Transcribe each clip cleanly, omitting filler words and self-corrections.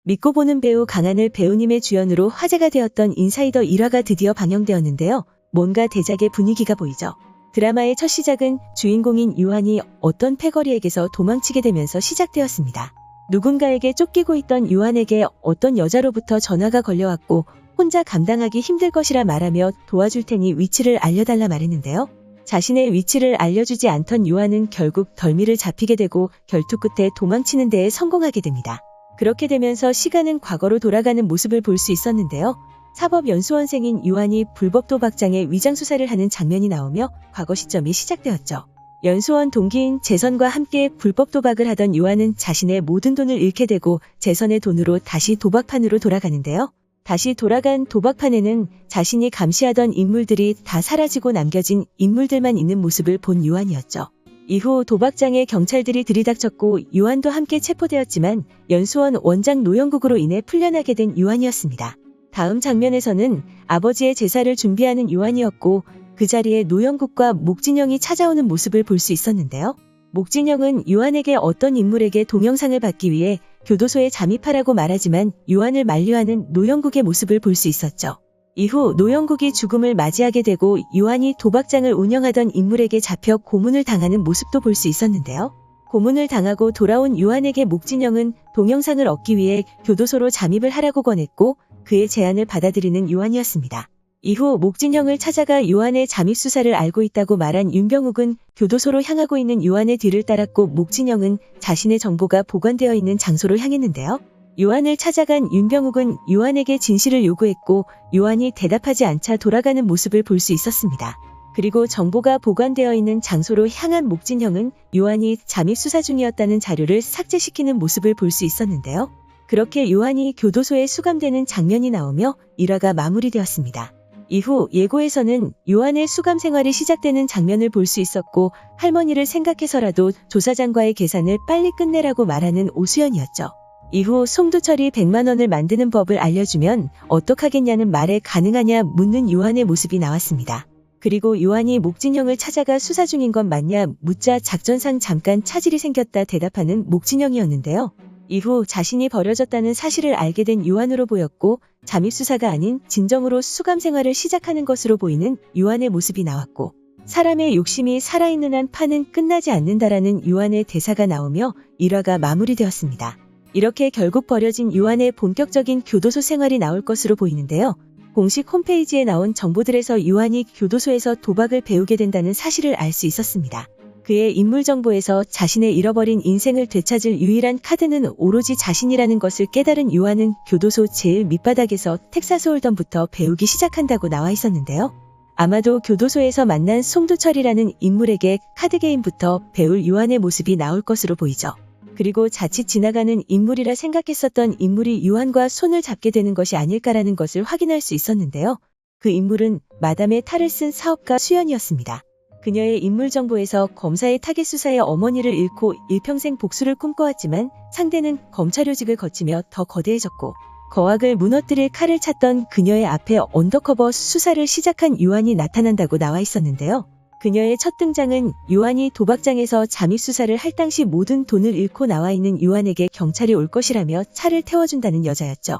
믿고 보는 배우 강하늘 배우님의 주연으로 화제가 되었던 인사이더 1화가 드디어 방영되었는데요. 뭔가 대작의 분위기가 보이죠. 드라마의 첫 시작은 주인공인 유한이 어떤 패거리에게서 도망치게 되면서 시작되었습니다. 누군가에게 쫓기고 있던 유한에게 어떤 여자로부터 전화가 걸려왔고 혼자 감당하기 힘들 것이라 말하며 도와줄 테니 위치를 알려달라 말했는데요. 자신의 위치를 알려주지 않던 유한은 결국 덜미를 잡히게 되고 결투 끝에 도망치는 데에 성공하게 됩니다. 그렇게 되면서 시간은 과거로 돌아가는 모습을 볼 수 있었는데요. 사법연수원생인 유한이 불법 도박장에 위장수사를 하는 장면이 나오며 과거 시점이 시작되었죠. 연수원 동기인 재선과 함께 불법 도박을 하던 유한은 자신의 모든 돈을 잃게 되고 재선의 돈으로 다시 도박판으로 돌아가는데요. 다시 돌아간 도박판에는 자신이 감시하던 인물들이 다 사라지고 남겨진 인물들만 있는 모습을 본 유한이었죠. 이후 도박장에 경찰들이 들이닥쳤고 유한도 함께 체포되었지만 연수원 원장 노영국으로 인해 풀려나게 된 유한이었습니다. 다음 장면에서는 아버지의 제사를 준비하는 유한이었고 그 자리에 노영국과 목진영이 찾아오는 모습을 볼 수 있었는데요. 목진영은 유한에게 어떤 인물에게 동영상을 받기 위해 교도소에 잠입하라고 말하지만 유한을 만류하는 노영국의 모습을 볼 수 있었죠. 이후 노영국이 죽음을 맞이하게 되고 유한이 도박장을 운영하던 인물에게 잡혀 고문을 당하는 모습도 볼 수 있었는데요. 고문을 당하고 돌아온 유한에게 목진영은 동영상을 얻기 위해 교도소로 잠입을 하라고 권했고 그의 제안을 받아들이는 유한이었습니다. 이후 목진영을 찾아가 유한의 잠입 수사를 알고 있다고 말한 윤병욱은 교도소로 향하고 있는 유한의 뒤를 따랐고 목진영은 자신의 정보가 보관되어 있는 장소로 향했는데요. 유한을 찾아간 윤병욱은 유한에게 진실을 요구했고 유한이 대답하지 않자 돌아가는 모습을 볼 수 있었습니다. 그리고 정보가 보관되어 있는 장소로 향한 목진영은 유한이 잠입 수사 중이었다는 자료를 삭제시키는 모습을 볼 수 있었는데요. 그렇게 유한이 교도소에 수감되는 장면이 나오며 1화가 마무리되었습니다. 이후 예고에서는 유한의 수감 생활이 시작되는 장면을 볼 수 있었고 할머니를 생각해서라도 조사장과의 계산을 빨리 끝내라고 말하는 오수연이었죠. 이후 송두철이 100만 원을 만드는 법을 알려주면 어떡하겠냐는 말에 가능하냐 묻는 유한의 모습이 나왔습니다. 그리고 유한이 목진영을 찾아가 수사 중인 건 맞냐 묻자 작전상 잠깐 차질이 생겼다 대답하는 목진영이었는데요. 이후 자신이 버려졌다는 사실을 알게 된 유한으로 보였고 잠입수사가 아닌 진정으로 수감 생활을 시작하는 것으로 보이는 유한의 모습이 나왔고 사람의 욕심이 살아있는 한 판은 끝나지 않는다라는 유한의 대사가 나오며 1화가 마무리되었습니다. 이렇게 결국 버려진 유한의 본격적인 교도소 생활이 나올 것으로 보이는데요. 공식 홈페이지에 나온 정보들에서 유한이 교도소에서 도박을 배우게 된다는 사실을 알 수 있었습니다. 그의 인물 정보에서 자신의 잃어버린 인생을 되찾을 유일한 카드는 오로지 자신이라는 것을 깨달은 유한은 교도소 제일 밑바닥에서 텍사스 홀덤부터 배우기 시작한다고 나와 있었는데요. 아마도 교도소에서 만난 송두철이라는 인물에게 카드게임부터 배울 유한의 모습이 나올 것으로 보이죠. 그리고 자칫 지나가는 인물이라 생각했었던 인물이 유한과 손을 잡게 되는 것이 아닐까라는 것을 확인할 수 있었는데요. 그 인물은 마담의 탈을 쓴 사업가 수연이었습니다. 그녀의 인물 정보에서 검사의 타겟 수사에 어머니를 잃고 일평생 복수를 꿈꿔왔지만 상대는 검찰요직을 거치며 더 거대해졌고 거악을 무너뜨릴 칼을 찾던 그녀의 앞에 언더커버 수사를 시작한 유한이 나타난다고 나와 있었는데요. 그녀의 첫 등장은 유한이 도박장에서 잠입수사를 할 당시 모든 돈을 잃고 나와 있는 유한에게 경찰이 올 것이라며 차를 태워준다는 여자였죠.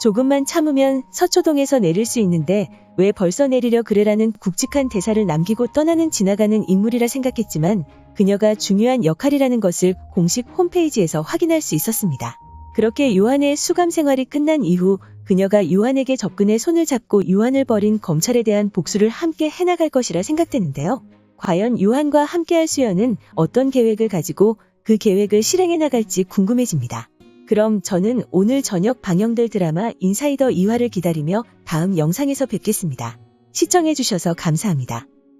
조금만 참으면 서초동에서 내릴 수 있는데 왜 벌써 내리려 그래라는 굵직한 대사를 남기고 떠나는 지나가는 인물이라 생각했지만 그녀가 중요한 역할이라는 것을 공식 홈페이지에서 확인할 수 있었습니다. 그렇게 유한의 수감 생활이 끝난 이후 그녀가 유한에게 접근해 손을 잡고 유한을 버린 검찰에 대한 복수를 함께 해나갈 것이라 생각되는데요. 과연 유한과 함께할 수연은 어떤 계획을 가지고 그 계획을 실행해 나갈지 궁금해집니다. 그럼 저는 오늘 저녁 방영될 드라마 인사이더 2화를 기다리며 다음 영상에서 뵙겠습니다. 시청해주셔서 감사합니다.